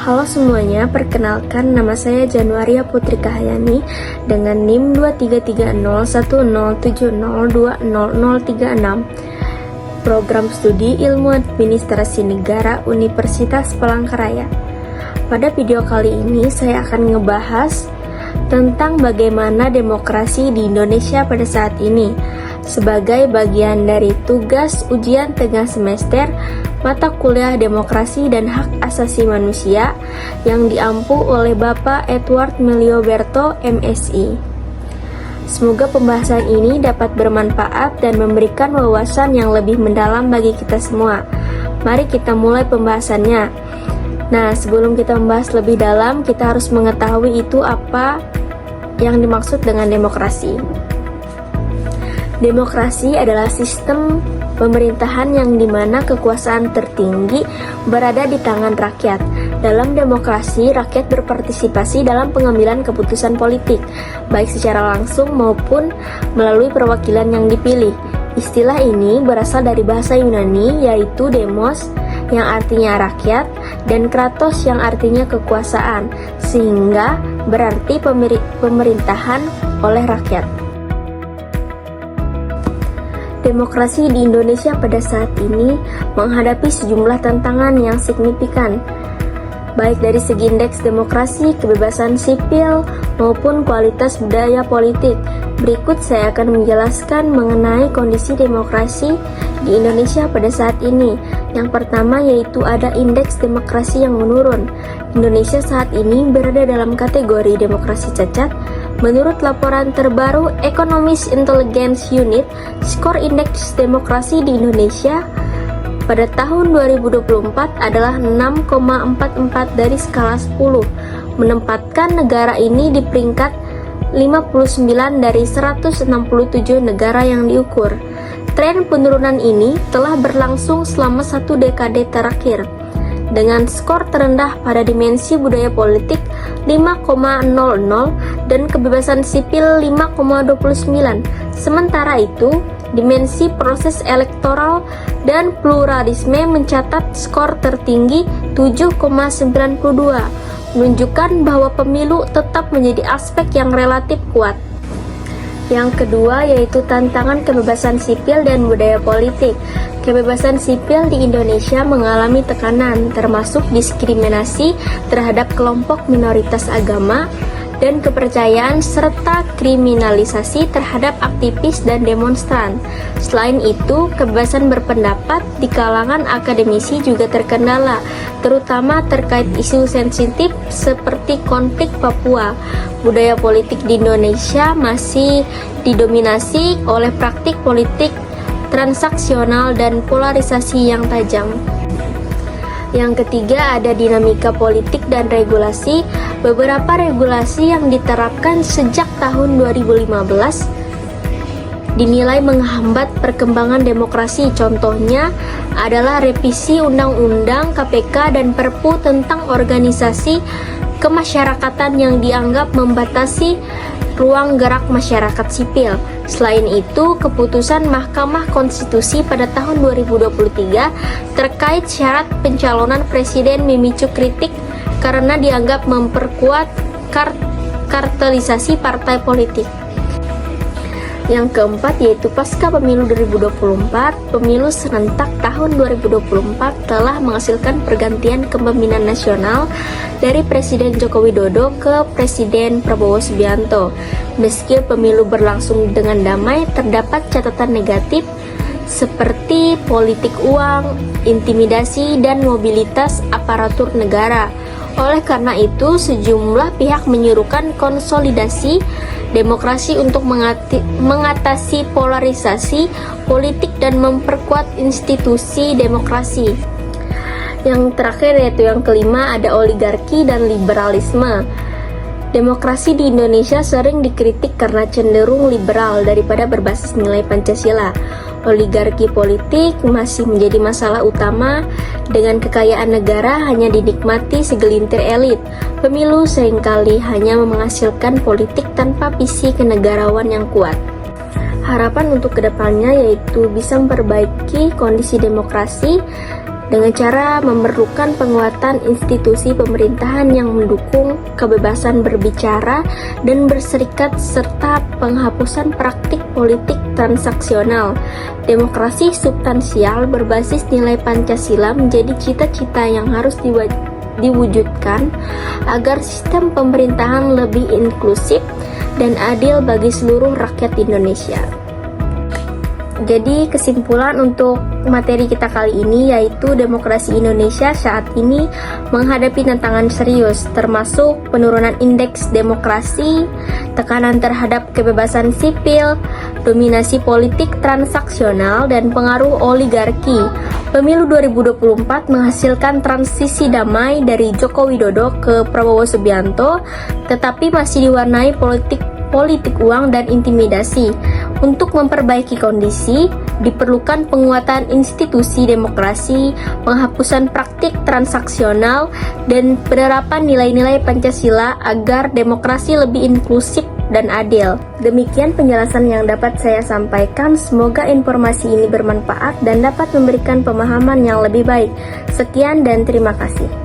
Halo semuanya, perkenalkan nama saya Januaria Putri Kahyani dengan NIM 23301070200036, Program Studi Ilmu Administrasi Negara Universitas Palangkaraya. Pada video kali ini saya akan ngebahas tentang bagaimana demokrasi di Indonesia pada saat ini sebagai bagian dari tugas ujian tengah semester mata kuliah Demokrasi dan Hak Asasi Manusia yang diampu oleh Bapak Edward Melioberto, MSI. Semoga pembahasan ini dapat bermanfaat dan memberikan wawasan yang lebih mendalam bagi kita semua. Mari kita mulai pembahasannya. Nah, sebelum kita membahas lebih dalam, kita harus mengetahui itu apa yang dimaksud dengan demokrasi. Demokrasi adalah sistem pemerintahan yang dimana kekuasaan tertinggi berada di tangan rakyat. Dalam demokrasi, rakyat berpartisipasi dalam pengambilan keputusan politik, baik secara langsung maupun melalui perwakilan yang dipilih. Istilah ini berasal dari bahasa Yunani, yaitu demos yang artinya rakyat dan kratos yang artinya kekuasaan, sehingga berarti pemerintahan oleh rakyat. Demokrasi di Indonesia pada saat ini menghadapi sejumlah tantangan yang signifikan, baik dari segi indeks demokrasi, kebebasan sipil, maupun kualitas budaya politik. Berikut saya akan menjelaskan mengenai kondisi demokrasi di Indonesia pada saat ini. Yang pertama yaitu ada indeks demokrasi yang menurun. Indonesia saat ini berada dalam kategori demokrasi cacat. Menurut laporan terbaru Economist Intelligence Unit, skor indeks demokrasi di Indonesia pada tahun 2024 adalah 6,44 dari skala 10, menempatkan negara ini di peringkat 59 dari 167 negara yang diukur. Tren penurunan ini telah berlangsung selama satu dekade terakhir, dengan skor terendah pada dimensi budaya politik 5,00 dan kebebasan sipil 5,29. Sementara itu, dimensi proses elektoral dan pluralisme mencatat skor tertinggi 7,92, menunjukkan bahwa pemilu tetap menjadi aspek yang relatif kuat. Yang kedua yaitu tantangan kebebasan sipil dan budaya politik. Kebebasan sipil di Indonesia mengalami tekanan, termasuk diskriminasi terhadap kelompok minoritas agama dan kepercayaan, serta kriminalisasi terhadap aktivis dan demonstran. Selain itu, kebebasan berpendapat di kalangan akademisi juga terkendala, terutama terkait isu sensitif seperti konflik Papua. Budaya politik di Indonesia masih didominasi oleh praktik politik transaksional dan polarisasi yang tajam. Yang ketiga ada dinamika politik dan regulasi. Beberapa regulasi yang diterapkan sejak tahun 2015 dinilai menghambat perkembangan demokrasi. Contohnya adalah revisi Undang-Undang KPK dan Perpu tentang organisasi kemasyarakatan yang dianggap membatasi ruang gerak masyarakat sipil. Selain itu, keputusan Mahkamah Konstitusi pada tahun 2023 terkait syarat pencalonan presiden memicu kritik karena dianggap memperkuat kartelisasi partai politik. Yang keempat yaitu pasca pemilu 2024, pemilu serentak tahun 2024 telah menghasilkan pergantian kepemimpinan nasional dari Presiden Joko Widodo ke Presiden Prabowo Subianto. Meski pemilu berlangsung dengan damai, terdapat catatan negatif seperti politik uang, intimidasi, dan mobilitas aparatur negara. Oleh karena itu, sejumlah pihak menyerukan konsolidasi demokrasi untuk mengatasi polarisasi politik dan memperkuat institusi demokrasi. Yang terakhir yaitu yang kelima ada oligarki dan liberalisme. Demokrasi di Indonesia sering dikritik karena cenderung liberal daripada berbasis nilai Pancasila. Oligarki politik masih menjadi masalah utama, dengan kekayaan negara hanya dinikmati segelintir elit. Pemilu seringkali hanya menghasilkan politik tanpa visi kenegarawan yang kuat. Harapan untuk kedepannya yaitu bisa memperbaiki kondisi demokrasi dengan cara memerlukan penguatan institusi pemerintahan yang mendukung kebebasan berbicara dan berserikat serta penghapusan praktik politik transaksional. Demokrasi substansial berbasis nilai Pancasila menjadi cita-cita yang harus diwujudkan agar sistem pemerintahan lebih inklusif dan adil bagi seluruh rakyat Indonesia. Jadi kesimpulan untuk materi kita kali ini yaitu demokrasi Indonesia saat ini menghadapi tantangan serius, termasuk penurunan indeks demokrasi, tekanan terhadap kebebasan sipil, dominasi politik transaksional, dan pengaruh oligarki. Pemilu 2024 menghasilkan transisi damai dari Joko Widodo ke Prabowo Subianto, tetapi masih diwarnai politik uang dan intimidasi. Untuk memperbaiki kondisi, diperlukan penguatan institusi demokrasi, penghapusan praktik transaksional, dan penerapan nilai-nilai Pancasila agar demokrasi lebih inklusif dan adil. Demikian penjelasan yang dapat saya sampaikan. Semoga informasi ini bermanfaat dan dapat memberikan pemahaman yang lebih baik. Sekian dan terima kasih.